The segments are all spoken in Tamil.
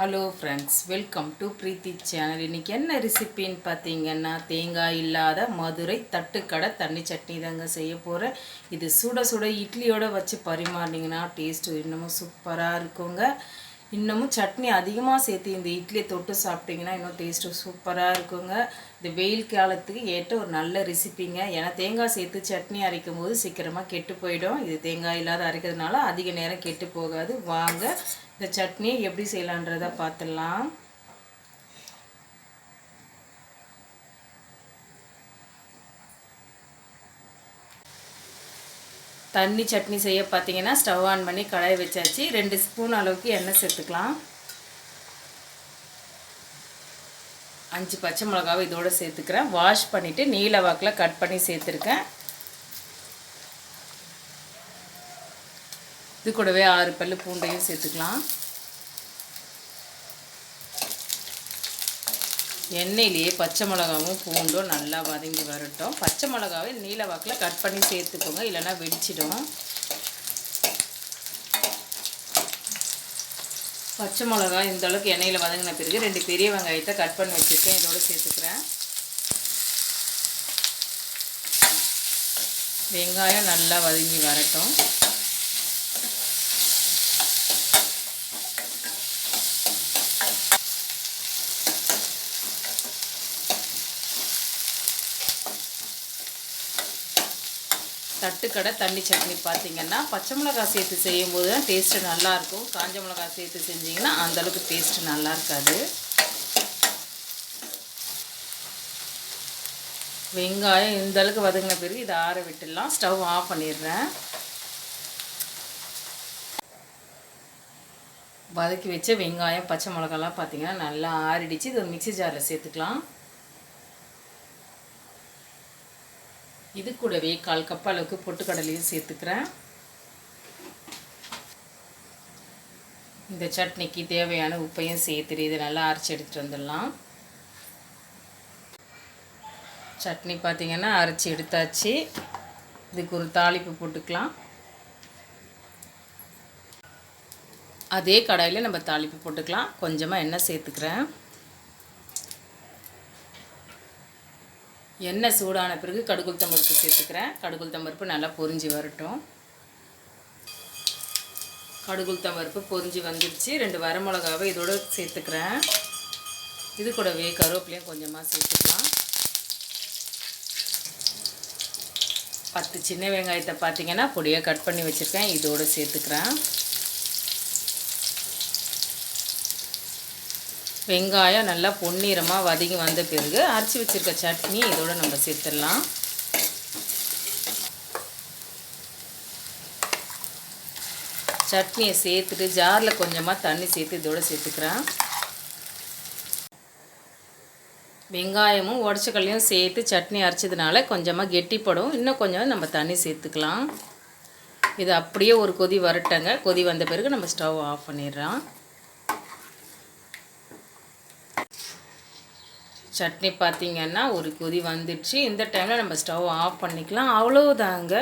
Hello friends, welcome to Preethi channel. இன்றைக்கி என்ன ரெசிபின்னு பார்த்தீங்கன்னா, தேங்காய் இல்லாத மதுரை தட்டுக்கடை தண்ணி சட்னி தாங்க செய்ய போகிறேன். இது சுட சுட இட்லியோடு வச்சு பரிமாறினீங்கன்னா டேஸ்ட்டு இன்னமும் சூப்பராக இருக்குங்க. இன்னமும் சட்னி அதிகமாக சேர்த்து இந்த இட்லியை தொட்டு சாப்பிட்டிங்கன்னா இன்னும் டேஸ்ட்டு சூப்பராக இருக்குங்க. இந்த வெயில் காலத்துக்கு ஏற்ற ஒரு நல்ல ரெசிப்பிங்க. ஏன்னா தேங்காய் சேர்த்து சட்னி அரைக்கும் போது சீக்கிரமாக கெட்டு போயிடும். இது தேங்காய் இல்லாத அரைக்கிறதுனால அதிக நேரம் கெட்டு போகாது. வாங்க இந்த சட்னியை எப்படி செய்யலான்றதை பார்த்துடலாம். தண்ணி சட்னி செய்ய பார்த்தீங்கன்னா ஸ்டவ் ஆன் பண்ணி கடாய் வச்சாச்சு. 2 ஸ்பூன் அளவுக்கு எண்ணெய் சேர்த்துக்கலாம். 5 பச்சை மிளகாவை இதோடு சேர்த்துக்கிறேன். வாஷ் பண்ணிவிட்டு நீல வாக்கில் கட் பண்ணி சேர்த்துருக்கேன். இது கூடவே 6 பல்லு பூண்டையும் சேர்த்துக்கலாம். எண்ணெயிலேயே பச்சை மிளகாவும் பூண்டும் நல்லா வதங்கி வரட்டும். பச்சை மிளகாவை நீல வாக்கில் கட் பண்ணி சேர்த்துக்கோங்க, இல்லைன்னா வெடிச்சிடும். பச்சை மிளகா இந்த அளவுக்கு எண்ணெயில் வதங்கின பிறகு 2 பெரிய வெங்காயத்தை கட் பண்ணி வச்சுருக்கேன், இதோடு சேர்த்துக்கிறேன். வெங்காயம் நல்லா வதங்கி வரட்டும். தட்டுக்கடை தண்ணி சட்னி பார்த்திங்கன்னா பச்சை மிளகாய் சேர்த்து செய்யும்போது தான் டேஸ்ட்டு நல்லாயிருக்கும். காஞ்ச மிளகாய் சேர்த்து செஞ்சிங்கன்னா அந்தளவுக்கு டேஸ்ட்டு நல்லா இருக்காது. வெங்காயம் இந்தளவுக்கு வதங்கின பிறகு இதை ஆற விட்டுடலாம். ஸ்டவ் ஆஃப் பண்ணிடுறேன். வதக்கி வச்ச வெங்காயம் பச்சை மிளகாலாம் பார்த்திங்கன்னா நல்லா ஆறிடுச்சு. இது ஒரு மிக்ஸி ஜாரில் சேர்த்துக்கலாம். இது கூடவே 1/4 கப் அளவுக்கு பொட்டுக்கடலையும் சேர்த்துக்கிறேன். இந்த சட்னிக்கு தேவையான உப்பையும் சேர்த்துட்டு இதை நல்லா அரைச்சி எடுத்துகிட்டு வந்துடலாம். சட்னி பார்த்திங்கன்னா அரைச்சி எடுத்தாச்சு. இதுக்கு ஒரு தாளிப்பு போட்டுக்கலாம். அதே கடாயில் நம்ம தாளிப்பு போட்டுக்கலாம். கொஞ்சமாக எண்ணெய் சேர்த்துக்கிறேன். எண்ணெய் சூடான பிறகு கடுகுளுத்தம் பருப்பு சேர்த்துக்கிறேன். கடுகுளுத்தம் பருப்பு நல்லா பொரிஞ்சு வரட்டும். கடுகுளுத்தம் பருப்பு பொரிஞ்சு வந்துடுச்சு. 2 வரமிளகாவை இதோடு சேர்த்துக்கிறேன். இது கூடவே கருவேப்பிலையும் கொஞ்சமாக சேர்த்துக்கலாம். 10 சின்ன வெங்காயத்தை பார்த்திங்கன்னா பொடியாக கட் பண்ணி வச்சுருக்கேன், இதோடு சேர்த்துக்கிறேன். வெங்காயம் நல்லா பொன்னிறமாக வதங்கி வந்த பிறகு அரைச்சி வச்சுருக்க சட்னி இதோடு நம்ம சேர்த்துடலாம். சட்னியை சேர்த்துட்டு ஜாரில் கொஞ்சமாக தண்ணி சேர்த்து இதோடு சேர்த்துக்கிறேன். வெங்காயமும் உடச்சக்கல்லையும் சேர்த்து சட்னி அரைச்சதுனால கொஞ்சமாக கெட்டிப்படும். இன்னும் கொஞ்சம் நம்ம தண்ணி சேர்த்துக்கலாம். இது அப்படியே ஒரு கொதி வரட்டங்க. கொதி வந்த பிறகு நம்ம ஸ்டவ் ஆஃப் பண்ணிடுறோம். சட்னி பார்த்திங்கன்னா ஒரு கொதி வந்துடுச்சு. இந்த டைமில் நம்ம ஸ்டவ் ஆஃப் பண்ணிக்கலாம். அவ்வளோதாங்க,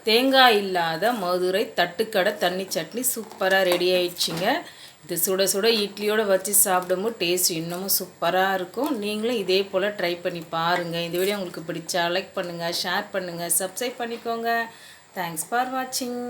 தேங்காய் இல்லாத மதுரை தட்டுக்கடை தண்ணி சட்னி சூப்பராக ரெடி ஆயிடுச்சுங்க. இது சுட சுட இட்லியோடு வச்சு சாப்பிடும்போது டேஸ்ட் இன்னமும் சூப்பராக இருக்கும். நீங்களும் இதே போல் ட்ரை பண்ணி பாருங்கள். இந்த வீடியோ உங்களுக்கு பிடிச்சா லைக் பண்ணுங்கள், ஷேர் பண்ணுங்கள், சப்ஸ்கிரைப் பண்ணிக்கோங்க. தேங்க்ஸ் ஃபார் வாட்சிங்.